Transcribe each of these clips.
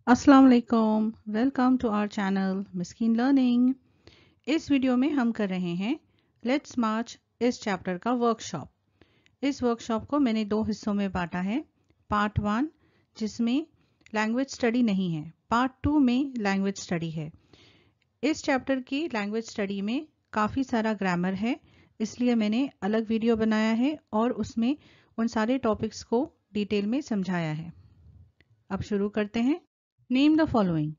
अस्सलाम वालेकुम, welcome to our channel Miskeen learning. इस वीडियो में हम कर रहे हैं लेट्स मार्च इस चैप्टर का वर्कशॉप। इस वर्कशॉप को मैंने दो हिस्सों में बांटा है। पार्ट 1 जिसमें लैंग्वेज स्टडी नहीं है, पार्ट 2 में लैंग्वेज स्टडी है। इस चैप्टर की लैंग्वेज स्टडी में काफ़ी सारा ग्रामर है, इसलिए मैंने अलग वीडियो बनाया है और उसमें उन सारे टॉपिक्स को डिटेल में समझाया है। अब शुरू करते हैं। Name the following.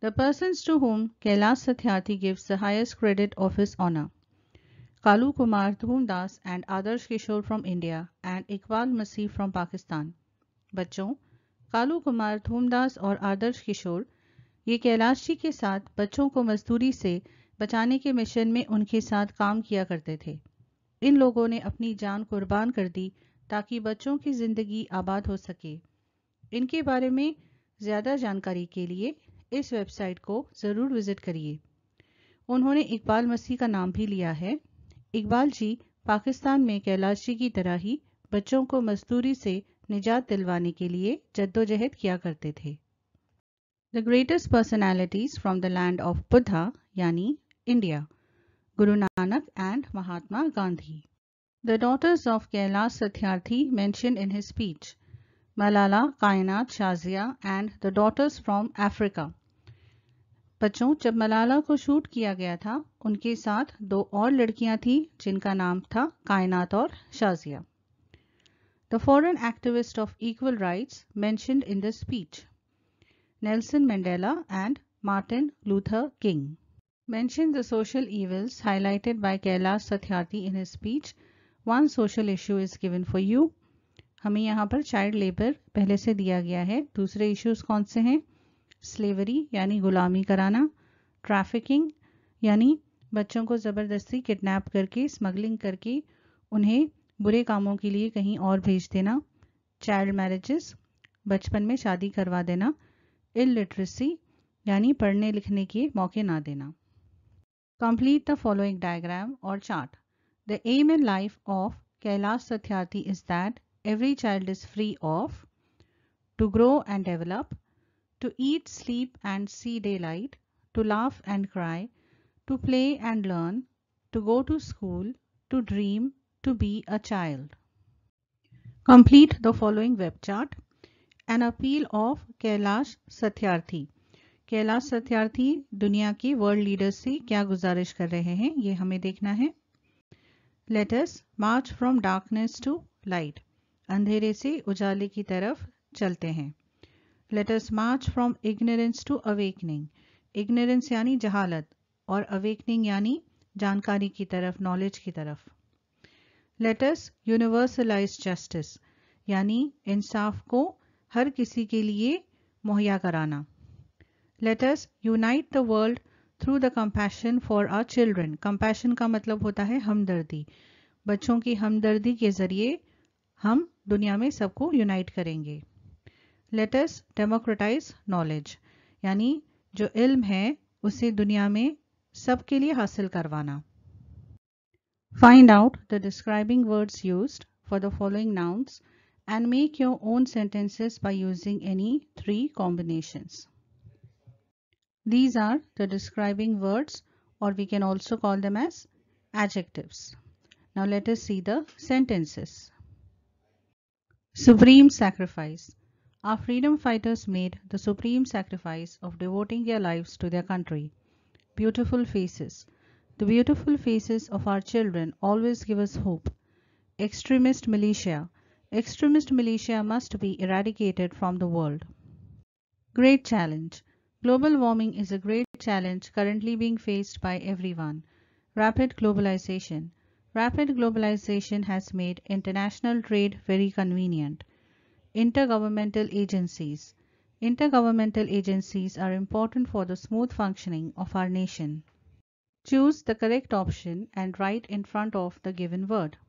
The persons to whom Kailash Satyarthi gives the highest credit of his honor. Kalu Kumar Dhoomdas and Adarsh Kishore from India and Iqbal Masih from Pakistan. बच्चों, कालू कुमार धूमदास और आदर्श किशोर ये कैलाश जी के साथ बच्चों को मजदूरी से बचाने के मिशन में उनके साथ काम किया करते थे। इन लोगों ने अपनी जान कुर्बान कर दी ताकि बच्चों की जिंदगी आबाद हो सके। इनके बारे में ज़्यादा जानकारी के लिए इस वेबसाइट को ज़रूर विज़िट करिए। उन्होंने इकबाल मसीह का नाम भी लिया है। इकबाल जी पाकिस्तान में कैलाश जी की तरह ही बच्चों को मजदूरी से निजात दिलवाने के लिए जद्दोजहद किया करते थे। The greatest personalities from the land of Buddha यानी India, Guru Nanak and Mahatma Gandhi. The daughters of Kailash Satyarthi mentioned in his speech, Malala, Kainat, Shazia and the daughters from Africa. बच्चों, जब मलाला को शूट किया गया था उनके साथ दो और लड़कियां थी जिनका नाम था कायनात और Shazia. The foreign activist of equal rights mentioned in the speech, Nelson Mandela and Martin Luther king. Mention the social evils highlighted by Kailash Satyarthi in his speech. One social issue is given for you. हमें यहाँ पर child labour पहले से दिया गया है। दूसरे issues कौन से हैं? स्लेवरी यानी गुलामी कराना, ट्रैफिकिंग यानी बच्चों को ज़बरदस्ती किडनैप करके स्मगलिंग करके उन्हें बुरे कामों के लिए कहीं और भेज देना, चाइल्ड मैरिजेस बचपन में शादी करवा देना, इलिटरेसी यानी पढ़ने लिखने के मौके ना देना। कंप्लीट द फॉलोइंग डायग्राम और chart. The aim in life of Kailash Satyarthi is that every child is free of to grow and develop, to eat, sleep and see daylight, to laugh and cry, to play and learn, to go to school, to dream, to be a child. Complete the following web chart. An appeal of Kailash Satyarthi. Kailash Satyarthi दुनिया के world leaders से क्या गुजारिश कर रहे हैं ये हमें देखना है। Let us march from darkness to light. अंधेरे से उजाले की तरफ चलते हैं। Let us march from ignorance to awakening. Ignorance यानी जहालत और awakening यानी जानकारी की तरफ, नॉलेज की तरफ। Let us universalize justice यानी इंसाफ को हर किसी के लिए मुहैया कराना। Let us unite the world through the compassion for our children. Compassion का मतलब होता है हमदर्दी। बच्चों की हमदर्दी के जरिए हम दुनिया में सबको यूनाइट करेंगे। लेट अस डेमोक्रेटाइज नॉलेज यानी जो इल्म है उसे दुनिया में सबके लिए हासिल करवाना। Find out the describing words used for the following nouns and make your own sentences by using any 3 combinations. These are the describing words, or we can also call them as adjectives. Now let us see the sentences. Supreme sacrifice. Our freedom fighters made the supreme sacrifice of devoting their lives to their country. Beautiful faces. The beautiful faces of our children always give us hope. Extremist militia. Extremist militia must be eradicated from the world. Great challenge. Global warming is a great challenge currently being faced by everyone. Rapid globalization. Rapid globalization has made international trade very convenient. Intergovernmental agencies. Intergovernmental agencies are important for the smooth functioning of our nation. Choose the correct option and write in front of the given word.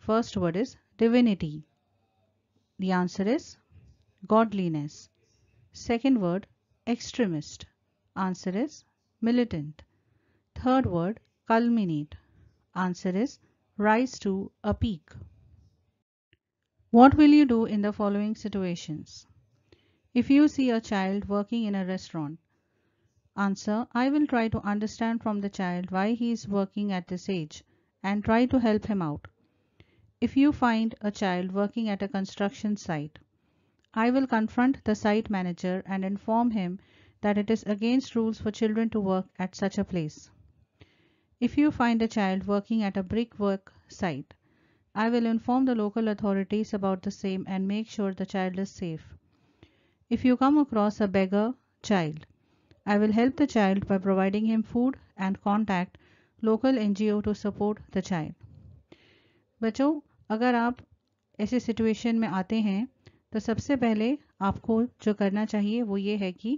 First word is divinity. The answer is godliness. Second word, extremist. Answer is militant. Third word, culminate. Answer is rise to a peak. What will you do in the following situations? If you see a child working in a restaurant, answer, I will try to understand from the child why he is working at this age and try to help him out. If you find a child working at a construction site, I will confront the site manager and inform him that it is against rules for children to work at such a place. If you find a child working at a brickwork site, I will inform the local authorities about the same and make sure the child is safe. If you come across a beggar child, I will help the child by providing him food and contact local NGO to support the child. बच्चों, अगर आप ऐसे situation में आते हैं तो सबसे पहले आपको जो करना चाहिए वो ये है कि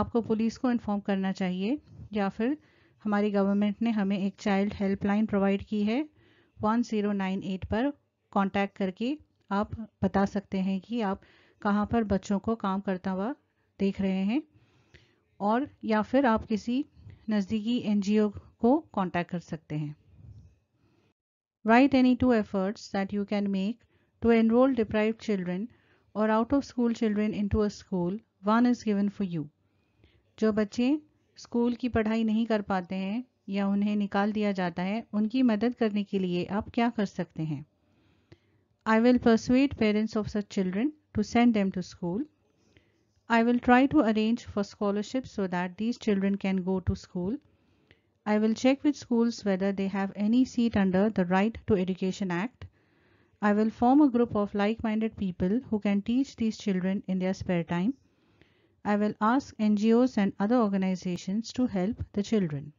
आपको पुलिस को इन्फॉर्म करना चाहिए या फिर हमारी गवर्नमेंट ने हमें एक चाइल्ड हेल्पलाइन प्रोवाइड की है 1098 पर कांटेक्ट करके आप बता सकते हैं कि आप कहाँ पर बच्चों को काम करता हुआ देख रहे हैं और या फिर आप किसी नज़दीकी NGO को कांटेक्ट कर सकते हैं. Write any 2 efforts that you can make to enroll deprived children or out of school children into a school. One is given for you. जो बच्चे स्कूल की पढ़ाई नहीं कर पाते हैं या उन्हें निकाल दिया जाता है उनकी मदद करने के लिए आप क्या कर सकते हैं. I will persuade parents of such children to send them to school. I will try to arrange for scholarships so that these children can go to school. I will check with schools whether they have any seat under the Right to Education Act. I will form a group of like-minded people who can teach these children in their spare time. I will ask NGOs and other organizations to help the children.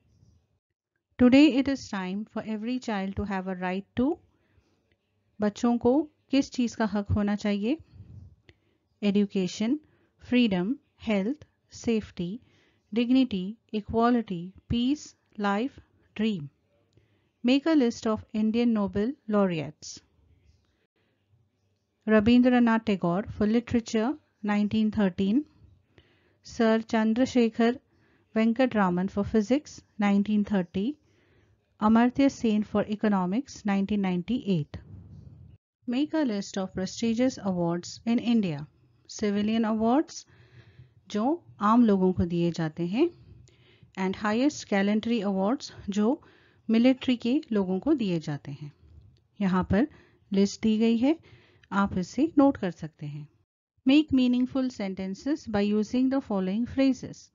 Today it is time for every child to have a right to. बच्चों को किस चीज़ का हक होना चाहिए? Education, freedom, health, safety, dignity, equality, peace, life, dream. Make a list of Indian Nobel laureates. Rabindranath Tagore for literature 1913. Sir Chandrasekhar Venkatraman for physics 1930. Amartya Sen for economics 1998. Make a list of prestigious awards in India. Civilian awards जो आम लोगों को दिए जाते हैं and highest gallantry awards जो military के लोगों को दिए जाते हैं. यहाँ पर लिस्ट दी गई है, आप इसे नोट कर सकते हैं. Make meaningful sentences by using the following phrases.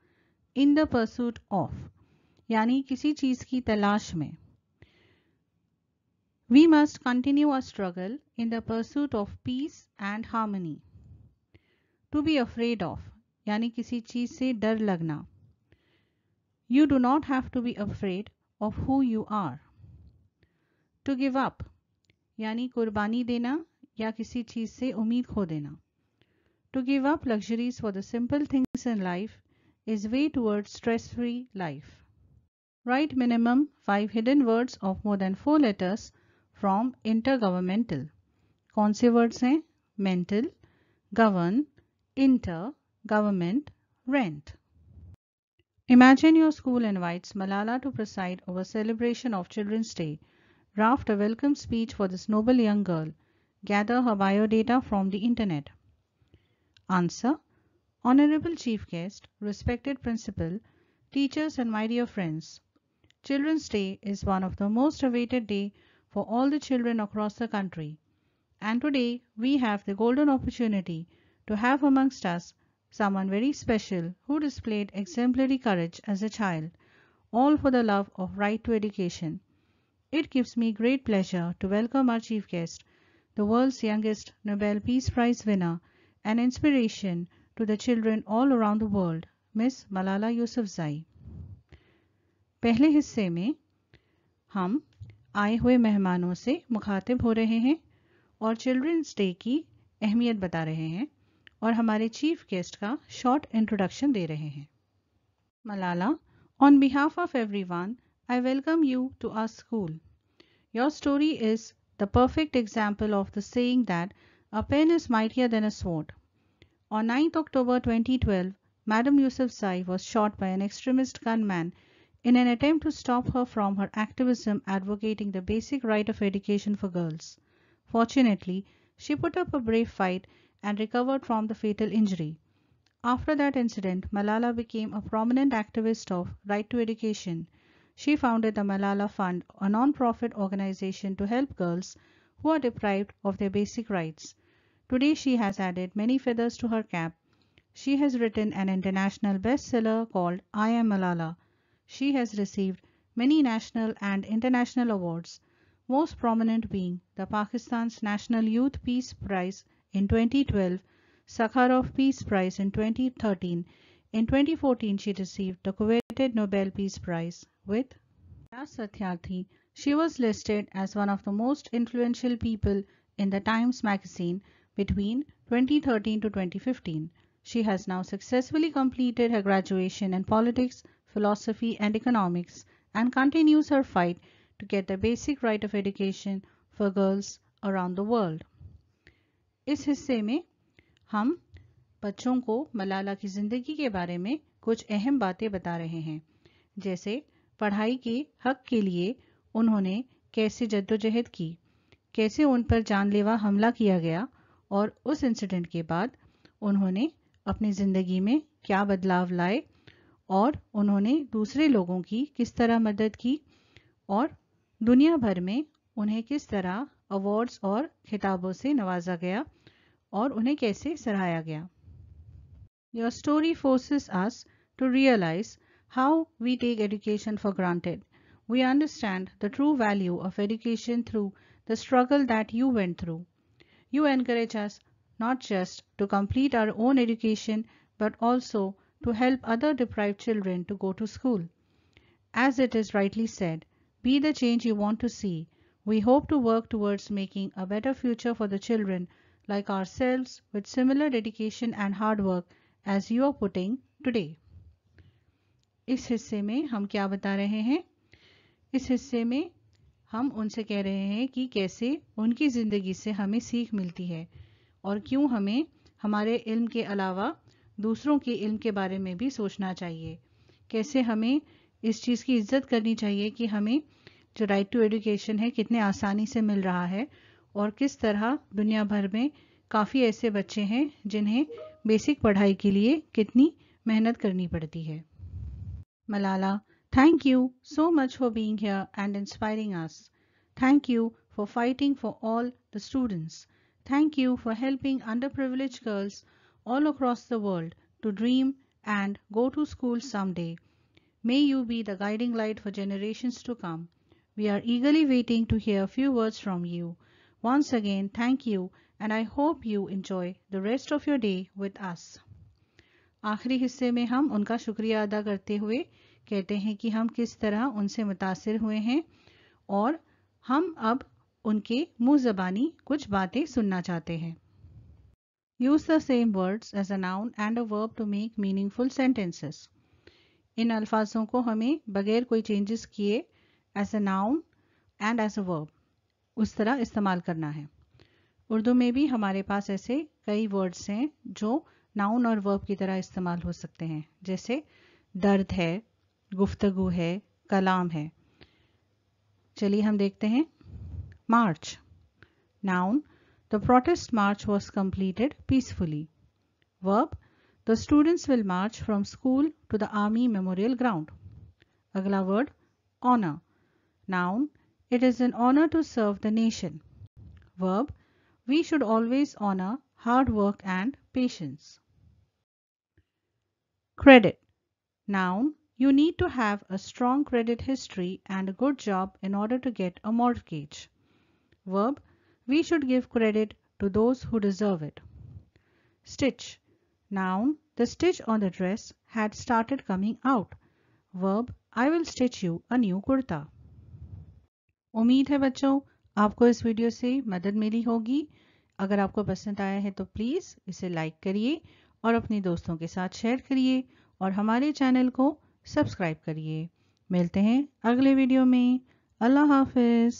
In the pursuit of, यानी किसी चीज़ की तलाश में. We must continue our struggle in the pursuit of peace and harmony. To be afraid of, यानी किसी चीज़ से डर लगना. You do not have to be afraid of who you are. To give up, यानी कुर्बानी देना या किसी चीज़ से उम्मीद खो देना. To give up luxuries for the simple things in life is way towards stress-free life. Write minimum 5 hidden words of more than 4 letters from intergovernmental. कौन से words हैं? Mental, govern, inter, government, rent. Imagine your school invites Malala to preside over celebration of Children's Day. Draft a welcome speech for this noble young girl. Gather her biodata from the internet. Answer. Honorable Chief Guest, respected Principal, teachers and my dear friends. Children's Day is one of the most awaited day for all the children across the country. And today we have the golden opportunity to have amongst us someone very special who displayed exemplary courage as a child, all for the love of right to education. It gives me great pleasure to welcome our chief guest, the world's youngest Nobel Peace Prize winner, an inspiration to the children all around the world, Miss Malala Yousafzai. पहले हिस्से में हम आए हुए मेहमानों से मुखातिब हो रहे हैं और चिल्ड्रंस डे की अहमियत बता रहे हैं और हमारे चीफ गेस्ट का शॉर्ट इंट्रोडक्शन दे रहे हैं. Malala, on behalf of everyone, I welcome you to our school. Your story is the perfect example of the saying that a pen is mightier than a sword. On 9th October 2012, Madam Yousafzai was shot by an extremist gunman in an attempt to stop her from her activism advocating the basic right of education for girls. Fortunately, she put up a brave fight and recovered from the fatal injury. After that incident, Malala became a prominent activist of right to education. She founded the Malala Fund, a non-profit organization to help girls who are deprived of their basic rights. Today she has added many feathers to her cap. She has written an international bestseller called I Am Malala. She has received many national and international awards, most prominent being the Pakistan's National Youth Peace Prize in 2012, Sakharov Peace Prize in 2013. In 2014, she received the coveted Nobel Peace Prize with Vyas Satyarthi. She was listed as one of the most influential people in the Times magazine between 2013 to 2015. She has now successfully completed her graduation in politics, philosophy, and economics and continues her fight to get the basic right of education for girls around the world. इस हिस्से में हम बच्चों को मलाला की ज़िंदगी के बारे में कुछ अहम बातें बता रहे हैं, जैसे पढ़ाई के हक के लिए उन्होंने कैसे जद्दोजहद की, कैसे उन पर जानलेवा हमला किया गया और उस इंसिडेंट के बाद उन्होंने अपनी ज़िंदगी में क्या बदलाव लाए और उन्होंने दूसरे लोगों की किस तरह मदद की और दुनिया भर में उन्हें किस तरह अवार्ड्स और खिताबों से नवाजा गया और उन्हें कैसे सराहा गया. Your story forces us to realize how we take education for granted. We understand the true value of education through the struggle that you went through. You encourage us not just to complete our own education but also to help other deprived children to go to school. As it is rightly said, be the change you want to see. We hope to work towards making a better future for the children like ourselves with similar dedication and hard work as you are putting today. इस हिस्से में हम क्या बता रहे हैं? इस हिस्से में हम उनसे कह रहे हैं कि कैसे उनकी ज़िंदगी से हमें सीख मिलती है और क्यों हमें हमारे इल्म के अलावा दूसरों के इल्म के बारे में भी सोचना चाहिए. कैसे हमें इस चीज़ की इज्जत करनी चाहिए कि हमें जो राइट टू एजुकेशन है कितने आसानी से मिल रहा है और किस तरह दुनिया भर में काफ़ी ऐसे बच्चे हैं जिन्हें बेसिक पढ़ाई के लिए कितनी मेहनत करनी पड़ती है. Malala, thank you so much for being here and inspiring us. Thank you for fighting for all the students. Thank you for helping underprivileged girls all across the world to dream and go to school someday. May you be the guiding light for generations to come. We are eagerly waiting to hear a few words from you. Once again, thank you and I hope you enjoy the rest of your day with us. आखिरी हिस्से में हम उनका शुक्रिया अदा करते हुए कहते हैं कि हम किस तरह उनसे मुतासिर हुए हैं और हम अब उनके मुंह ज़बानी कुछ बातें सुनना चाहते हैं. Use the same words as a noun and a verb to make meaningful sentences. इन अल्फाजों को हमें बगैर कोई चेंजेस किए as a noun and as a verb उस तरह इस्तेमाल करना है. उर्दू में भी हमारे पास ऐसे कई वर्ड्स हैं जो नाउन और वर्ब की तरह इस्तेमाल हो सकते हैं, जैसे दर्द है, गुफ्तगू है, कलाम है. चलिए हम देखते हैं. March. Noun, the protest march was completed peacefully. Verb, the students will march from school to the army memorial ground. अगला word, honour. Noun, it is an honour to serve the nation. Verb, we should always honor hard work and patience. Credit. Noun, you need to have a strong credit history and a good job in order to get a mortgage. Verb, we should give credit to those who deserve it. Stitch. Noun, the stitch on the dress had started coming out. Verb, I will stitch you a new kurta. उम्मीद है बच्चों आपको इस video से मदद मिली होगी. अगर आपको पसंद आया है तो प्लीज़ इसे लाइक करिए और अपने दोस्तों के साथ शेयर करिए और हमारे चैनल को सब्सक्राइब करिए. मिलते हैं अगले वीडियो में. अल्लाह हाफिज़.